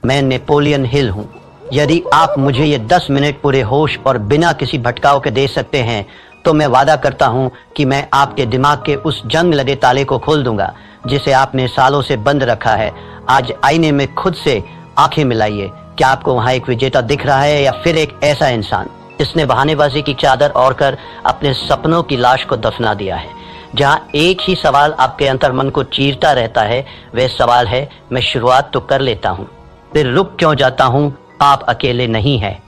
मैं Napoleon Hill हूँ। यदि आप मुझे ये 10 मिनट पूरे होश और बिना किसी भटकाव के दे सकते हैं तो मैं वादा करता हूँ कि मैं आपके दिमाग के उस जंग लगे ताले को खोल दूंगा जिसे आपने सालों से बंद रखा है। आज आईने में खुद से आंखें मिलाइए। क्या आपको वहाँ एक विजेता दिख रहा है या फिर एक ऐसा इंसान जिसने बहानेबाजी की चादर ओढ़कर अपने सपनों की लाश को दफना दिया है? जहाँ एक ही सवाल आपके अंतर्मन को चीरता रहता है, वह सवाल है, मैं शुरुआत तो कर लेता हूँ, फिर रुक क्यों जाता हूँ? आप अकेले नहीं हैं।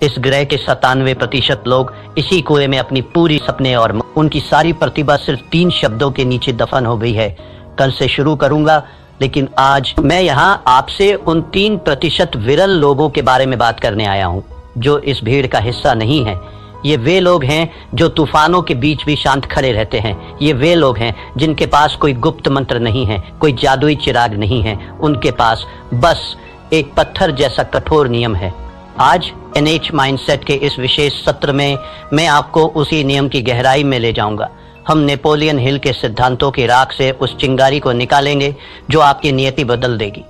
इस ग्रह के 97% लोग इसी कुएं में अपनी पूरी सपने और उनकी सारी प्रतिभा सिर्फ 3 शब्दों के नीचे दफन हो गई है। कल से शुरू करूंगा, लेकिन आज मैं यहाँ आपसे उन 3% विरल लोगों के बारे में बात करने आया हूँ जो इस भीड़ का हिस्सा नहीं है। ये वे लोग हैं जो तूफानों के बीच भी शांत खड़े रहते हैं। ये वे लोग हैं जिनके पास कोई गुप्त मंत्र नहीं है, कोई जादुई चिराग नहीं है। उनके पास बस एक पत्थर जैसा कठोर नियम है। आज एनएच माइंडसेट के इस विशेष सत्र में मैं आपको उसी नियम की गहराई में ले जाऊंगा। हम नेपोलियन हिल के सिद्धांतों की राख से उस चिंगारी को निकालेंगे जो आपकी नियति बदल देगी।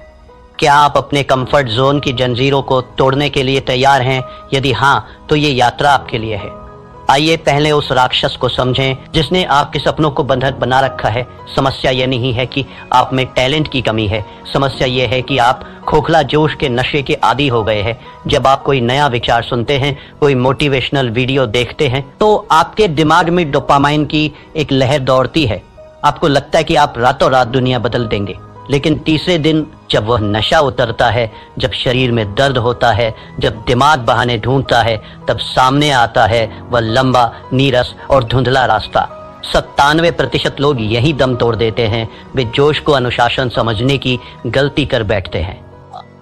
क्या आप अपने कंफर्ट जोन की जंजीरों को तोड़ने के लिए तैयार हैं? यदि हाँ, तो ये यात्रा आपके लिए है। आइए पहले उस राक्षस को समझें जिसने आपके सपनों को बंधक बना रखा है। समस्या यह नहीं है कि आप में टैलेंट की कमी है, समस्या यह है कि आप खोखला जोश के नशे के आदी हो गए हैं। जब आप कोई नया विचार सुनते हैं, कोई मोटिवेशनल वीडियो देखते हैं, तो आपके दिमाग में डोपामाइन की एक लहर दौड़ती है। आपको लगता है कि आप रातों रात दुनिया बदल देंगे, लेकिन तीसरे दिन जब वह नशा उतरता है, जब शरीर में दर्द होता है, जब दिमाग बहाने ढूंढता है, तब सामने आता है वह लंबा, नीरस और धुंधला रास्ता। 97% लोग यही दम तोड़ देते हैं। वे जोश को अनुशासन समझने की गलती कर बैठते हैं।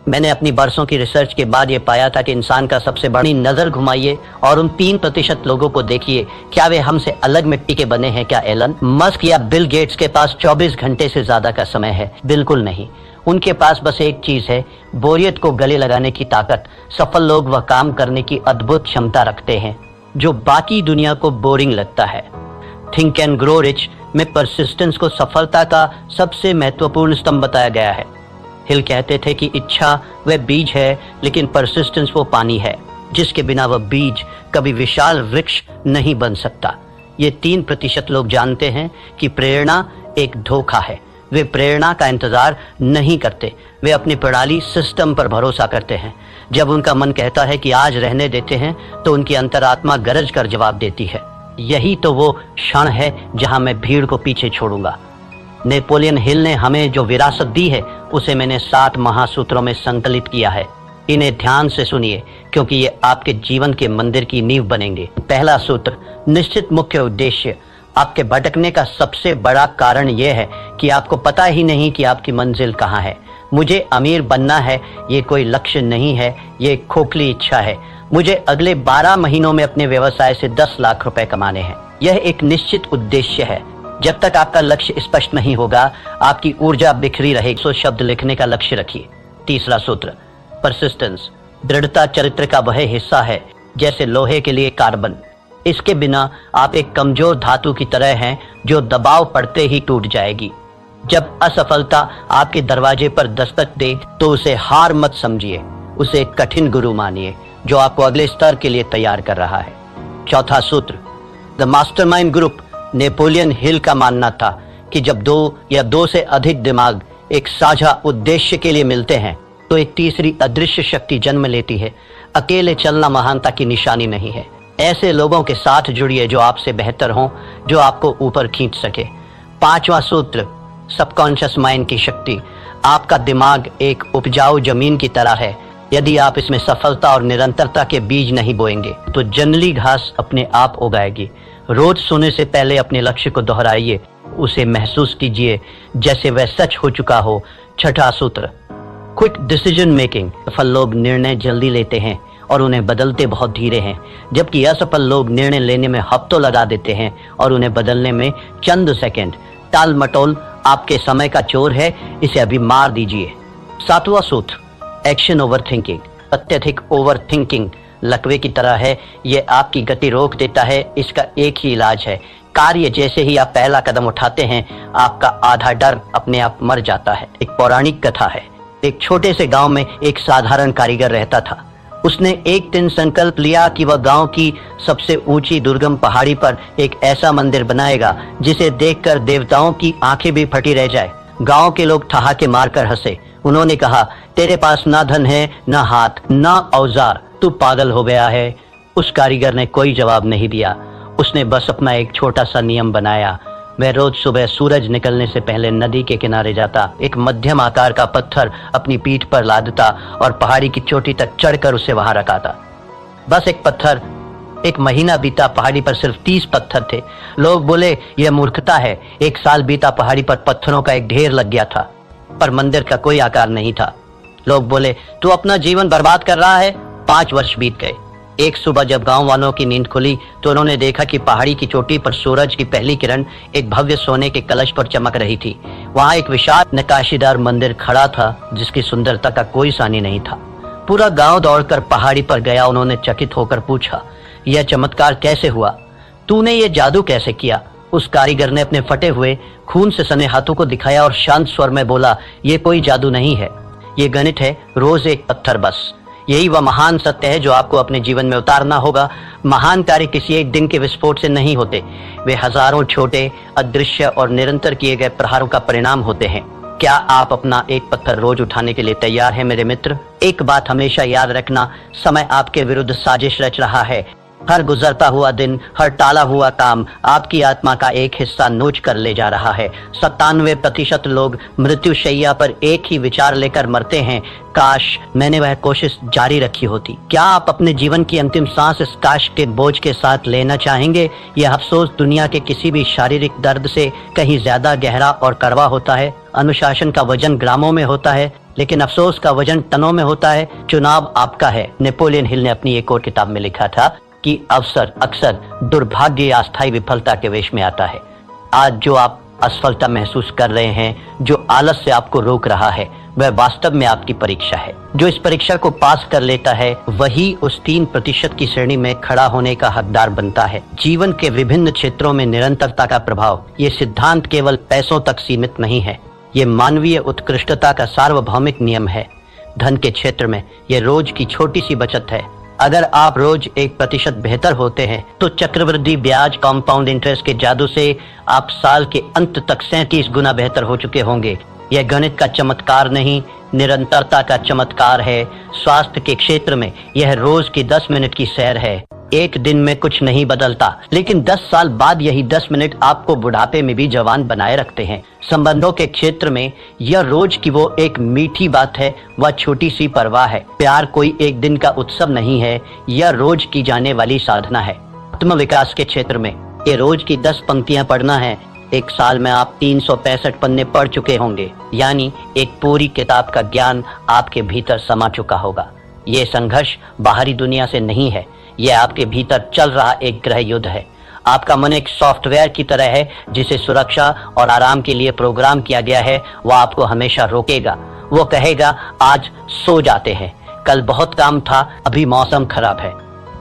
मैंने अपनी बरसों की रिसर्च के बाद ये पाया था कि इंसान का सबसे बड़ी नजर घुमाइए और उन 3% लोगों को देखिए। क्या वे हमसे अलग मिट्टी के बने हैं? क्या एलन मस्क या बिल गेट्स के पास 24 घंटे से ज्यादा का समय है? बिल्कुल नहीं। उनके पास बस एक चीज है, बोरियत को गले लगाने की ताकत। सफल लोग वह काम करने की अद्भुत क्षमता रखते हैं जो बाकी दुनिया को बोरिंग लगता है। थिंक एंड ग्रो रिच में परसिस्टेंस को सफलता का सबसे महत्वपूर्ण स्तंभ बताया गया है। हिल कहते थे कि इच्छा वह बीज है, लेकिन परसिस्टेंस वो पानी है जिसके बिना वह बीज कभी विशाल वृक्ष नहीं बन सकता। ये 3% लोग जानते हैं कि प्रेरणा एक धोखा है। वे प्रेरणा का इंतजार नहीं करते, वे अपनी प्रणाली सिस्टम पर भरोसा करते हैं। जब उनका मन कहता है कि आज रहने देते हैं, तो उनकी अंतरात्मा गरज कर जवाब देती है, यही तो वो क्षण है जहां मैं भीड़ को पीछे छोड़ूंगा। नेपोलियन हिल ने हमें जो विरासत दी है उसे मैंने 7 महासूत्रों में संकलित किया है। इन्हें ध्यान से सुनिए क्योंकि ये आपके जीवन के मंदिर की नींव बनेंगे। पहला सूत्र, निश्चित मुख्य उद्देश्य। आपके भटकने का सबसे बड़ा कारण यह है कि आपको पता ही नहीं कि आपकी मंजिल कहाँ है। मुझे अमीर बनना है, ये कोई लक्ष्य नहीं है, ये एक खोखली इच्छा है। मुझे अगले 12 महीनों में अपने व्यवसाय से 10 लाख रुपए कमाने हैं। यह एक निश्चित उद्देश्य है। जब तक आपका लक्ष्य स्पष्ट नहीं होगा, आपकी ऊर्जा बिखरी रहेगी। 100 शब्द लिखने का लक्ष्य रखिए। तीसरा सूत्र, परसिस्टेंस। दृढ़ता चरित्र का वह हिस्सा है जैसे लोहे के लिए कार्बन। इसके बिना आप एक कमजोर धातु की तरह हैं जो दबाव पड़ते ही टूट जाएगी। जब असफलता आपके दरवाजे पर दस्तक दे तो उसे हार मत समझिए, उसे एक कठिन गुरु मानिए जो आपको अगले स्तर के लिए तैयार कर रहा है। चौथा सूत्र, the mastermind group. Napoleon Hill का मानना था कि जब 2 या 2 से अधिक दिमाग एक साझा उद्देश्य के लिए मिलते हैं तो एक तीसरी अदृश्य शक्ति जन्म लेती है। अकेले चलना महानता की निशानी नहीं है। ऐसे लोगों के साथ जुड़िए जो आपसे बेहतर हों, जो आपको ऊपर खींच सके। 5वां सूत्र, सबकॉन्शियस माइंड की शक्ति। आपका दिमाग एक उपजाऊ जमीन की तरह है। यदि आप इसमें सफलता और निरंतरता के बीज नहीं बोएंगे तो जंगली घास अपने आप उगाएगी। रोज सोने से पहले अपने लक्ष्य को दोहराइए, उसे महसूस कीजिए जैसे वह सच हो चुका हो। 6वां सूत्र, क्विक डिसीजन मेकिंग। सफल लोग निर्णय जल्दी लेते हैं और उन्हें बदलते बहुत धीरे हैं, जबकि असफल लोग निर्णय लेने में हफ्तों लगा देते हैं और उन्हें बदलने में चंद सेकंड। टाल मटोल आपके समय का चोर है, इसे अभी मार दीजिए। 7वां सूत्र, एक्शन ओवर थिंकिंग। अत्यधिक ओवर थिंकिंग लकवे की तरह है, यह आपकी गति रोक देता है। इसका एक ही इलाज है, कार्य। जैसे ही आप पहला कदम उठाते हैं, आपका आधा डर अपने आप मर जाता है। एक पौराणिक कथा है, एक छोटे से गांव में एक साधारण कारीगर रहता था। उसने एक दिन संकल्प लिया कि वह गांव की सबसे ऊंची दुर्गम पहाड़ी पर एक ऐसा मंदिर बनाएगा जिसे देखकर देवताओं की आंखें भी फटी रह जाए। गांव के लोग ठहाके मारकर हंसे। उन्होंने कहा, तेरे पास ना धन है, ना हाथ, ना औजार, तू पागल हो गया है। उस कारीगर ने कोई जवाब नहीं दिया। उसने बस अपना एक छोटा सा नियम बनाया। वह रोज सुबह सूरज निकलने से पहले नदी के किनारे जाता, एक मध्यम आकार का पत्थर अपनी पीठ पर लादता और पहाड़ी की चोटी तक चढ़कर उसे वहां रखाता। बस एक पत्थर। एक महीना बीता, पहाड़ी पर सिर्फ 30 पत्थर थे। लोग बोले, यह मूर्खता है। एक साल बीता, पहाड़ी पर पत्थरों का एक ढेर लग गया था, पर मंदिर का कोई आकार नहीं था। लोग बोले, तू अपना जीवन बर्बाद कर रहा है। 5 वर्ष बीत गए। एक सुबह जब गांव वालों की नींद खुली तो उन्होंने देखा कि पहाड़ी की चोटी पर सूरज की पहली किरण एक भव्य सोने के कलश पर चमक रही थी। वहां एक विशाल नक्काशीदार मंदिर खड़ा था जिसकी सुंदरता का कोई सानी नहीं था। पूरा गांव दौड़कर पहाड़ी पर गया। उन्होंने चकित होकर पूछा, यह चमत्कार कैसे हुआ? तूने ये जादू कैसे किया? उस कारीगर ने अपने फटे हुए खून से सने हाथों को दिखाया और शांत स्वर में बोला, ये कोई जादू नहीं है, ये गणित है, रोज एक पत्थर बस। यही वह महान सत्य है जो आपको अपने जीवन में उतारना होगा। महान कार्य किसी एक दिन के विस्फोट से नहीं होते, वे हजारों छोटे, अदृश्य और निरंतर किए गए प्रहारों का परिणाम होते हैं। क्या आप अपना एक पत्थर रोज उठाने के लिए तैयार हैं मेरे मित्र? एक बात हमेशा याद रखना, समय आपके विरुद्ध साजिश रच रहा है। हर गुजरता हुआ दिन, हर टाला हुआ काम आपकी आत्मा का एक हिस्सा नोच कर ले जा रहा है। 97% लोग मृत्युशैया पर एक ही विचार लेकर मरते हैं, काश मैंने वह कोशिश जारी रखी होती। क्या आप अपने जीवन की अंतिम सांस इस काश के बोझ के साथ लेना चाहेंगे? यह अफसोस दुनिया के किसी भी शारीरिक दर्द से कहीं ज्यादा गहरा और कड़वा होता है। अनुशासन का वजन ग्रामों में होता है, लेकिन अफसोस का वजन टनों में होता है। चुनाव आपका है। नेपोलियन हिल ने अपनी एक और किताब में लिखा था कि अवसर अक्सर दुर्भाग्य या अस्थायी विफलता के वेश में आता है। आज जो आप असफलता महसूस कर रहे हैं, जो आलस से आपको रोक रहा है, वह वास्तव में आपकी परीक्षा है। जो इस परीक्षा को पास कर लेता है वही उस 3% की श्रेणी में खड़ा होने का हकदार बनता है। जीवन के विभिन्न क्षेत्रों में निरंतरता का प्रभाव, ये सिद्धांत केवल पैसों तक सीमित नहीं है, ये मानवीय उत्कृष्टता का सार्वभौमिक नियम है। धन के क्षेत्र में यह रोज की छोटी सी बचत है। अगर आप रोज 1% बेहतर होते हैं तो चक्रवृद्धि ब्याज, कंपाउंड इंटरेस्ट के जादू से आप साल के अंत तक 37 गुना बेहतर हो चुके होंगे। यह गणित का चमत्कार नहीं, निरंतरता का चमत्कार है। स्वास्थ्य के क्षेत्र में यह रोज की 10 मिनट की सैर है। एक दिन में कुछ नहीं बदलता, लेकिन 10 साल बाद यही 10 मिनट आपको बुढ़ापे में भी जवान बनाए रखते हैं। संबंधों के क्षेत्र में यह रोज की वो एक मीठी बात है, वह छोटी सी परवाह है। प्यार कोई एक दिन का उत्सव नहीं है, यह रोज की जाने वाली साधना है। आत्म विकास के क्षेत्र में ये रोज की 10 पंक्तियां पढ़ना है। एक साल में आप 365 पन्ने पढ़ चुके होंगे, यानी एक पूरी किताब का ज्ञान आपके भीतर समा चुका होगा। ये संघर्ष बाहरी दुनिया से नहीं है, यह आपके भीतर चल रहा एक गृह युद्ध है। आपका मन एक सॉफ्टवेयर की तरह है जिसे सुरक्षा और आराम के लिए प्रोग्राम किया गया है। वह आपको हमेशा रोकेगा। वो कहेगा, आज सो जाते हैं, कल बहुत काम था, अभी मौसम खराब है।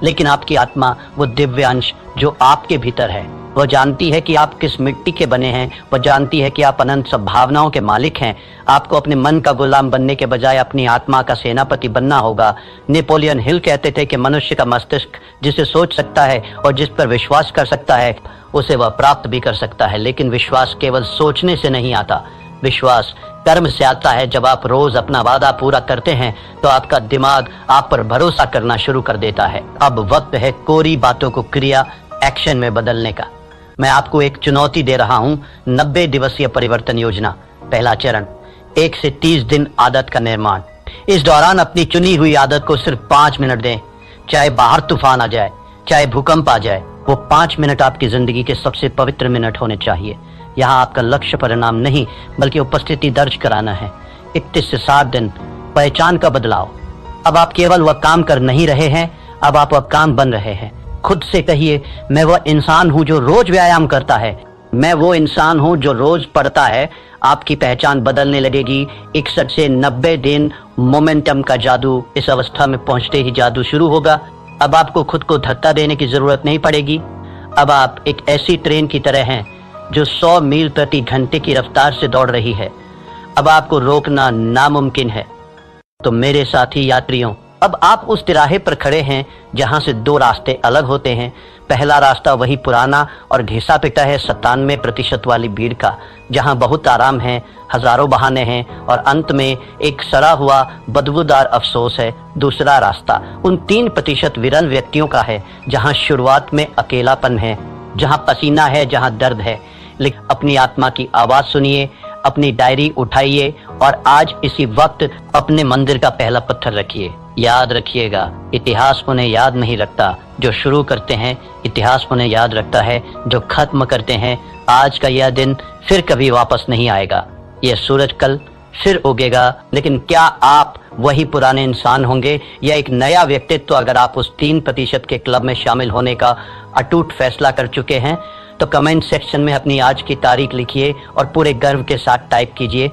लेकिन आपकी आत्मा, वो दिव्य अंश जो आपके भीतर है, वह जानती है कि आप किस मिट्टी के बने हैं। वह जानती है कि आप अनंत संभावनाओं के मालिक हैं। आपको अपने मन का गुलाम बनने के बजाय अपनी आत्मा का सेनापति बनना होगा। नेपोलियन हिल कहते थे कि मनुष्य का मस्तिष्क जिसे सोच सकता है और जिस पर विश्वास कर सकता है, उसे वह प्राप्त भी कर सकता है। लेकिन विश्वास केवल सोचने से नहीं आता, विश्वास कर्म से आता है। जब आप रोज अपना वादा पूरा करते हैं तो आपका दिमाग आप पर भरोसा करना शुरू कर देता है। अब वक्त है कोरी बातों को क्रिया, एक्शन में बदलने का। मैं आपको एक चुनौती दे रहा हूं, 90 दिवसीय परिवर्तन योजना। पहला चरण, 1 से 30 दिन आदत का निर्माण। इस दौरान अपनी चुनी हुई आदत को सिर्फ 5 मिनट दें। चाहे बाहर तूफान आ जाए, चाहे भूकंप आ जाए, वो 5 मिनट आपकी जिंदगी के सबसे पवित्र मिनट होने चाहिए। यहाँ आपका लक्ष्य परिणाम नहीं बल्कि उपस्थिति दर्ज कराना है। 31 से 60 दिन, पहचान का बदलाव। अब आप केवल वह काम कर नहीं रहे हैं, अब आप वह काम बन रहे हैं। खुद से कहिए, मैं वह इंसान हूं जो रोज व्यायाम करता है, मैं वो इंसान हूं जो रोज पढ़ता है। आपकी पहचान बदलने लगेगी। 61 से 90 दिन मोमेंटम का जादू। इस अवस्था में पहुंचते ही जादू शुरू होगा। अब आपको खुद को धक्का देने की जरूरत नहीं पड़ेगी। अब आप एक ऐसी ट्रेन की तरह हैं जो 100 मील प्रति घंटे की रफ्तार से दौड़ रही है। अब आपको रोकना नामुमकिन है। तो मेरे साथी यात्रियों, अब आप उस तिराहे पर खड़े हैं जहां से दो रास्ते अलग होते हैं। पहला रास्ता वही पुराना और घिसा पिटा है 97% वाली भीड़ का, जहां बहुत आराम है, हजारों बहाने हैं और अंत में एक सड़ा हुआ बदबूदार अफसोस है। दूसरा रास्ता उन 3% विरल व्यक्तियों का है, जहां शुरुआत में अकेलापन है, जहां पसीना है, जहां दर्द है। लेकिन अपनी आत्मा की आवाज सुनिए, अपनी डायरी उठाइए और आज इसी वक्त अपने मंदिर का पहला पत्थर रखिए। याद रखिएगा, इतिहास उन्हें याद नहीं रखता जो शुरू करते हैं, इतिहास उन्हें याद रखता है जो खत्म करते हैं। आज का यह दिन फिर कभी वापस नहीं आएगा। यह सूरज कल फिर उगेगा, लेकिन क्या आप वही पुराने इंसान होंगे या एक नया व्यक्तित्व? अगर आप उस 3% के क्लब में शामिल होने का अटूट फैसला कर चुके हैं तो कमेंट सेक्शन में अपनी आज की तारीख लिखिए और पूरे गर्व के साथ टाइप कीजिए,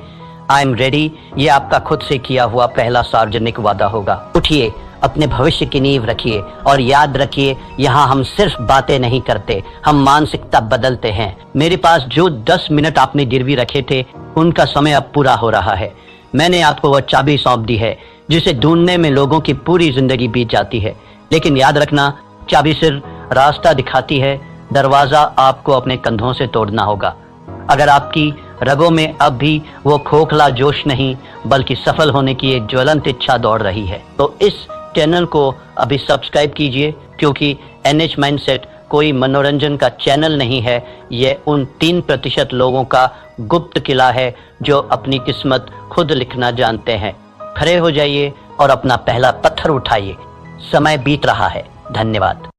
आई एम रेडी। ये आपका खुद से किया हुआ पहला सार्वजनिक वादा होगा। उठिए, अपने भविष्य की नींव रखिए और याद रखिए, यहाँ हम सिर्फ बातें नहीं करते, हम मानसिकता बदलते हैं। मेरे पास जो 10 मिनट आपने गिरवी रखे थे, उनका समय अब पूरा हो रहा है। मैंने आपको वह चाबी सौंप दी है जिसे ढूंढने में लोगों की पूरी जिंदगी बीत जाती है। लेकिन याद रखना, चाबी सिर्फ रास्ता दिखाती है, दरवाजा आपको अपने कंधों से तोड़ना होगा। अगर आपकी रगों में अब भी वो खोखला जोश नहीं बल्कि सफल होने की एक ज्वलंत इच्छा दौड़ रही है, तो इस चैनल को अभी सब्सक्राइब कीजिए, क्योंकि NH माइंडसेट कोई मनोरंजन का चैनल नहीं है। ये उन 3% लोगों का गुप्त किला है जो अपनी किस्मत खुद लिखना जानते हैं। खड़े हो जाइए और अपना पहला पत्थर उठाइए। समय बीत रहा है। धन्यवाद।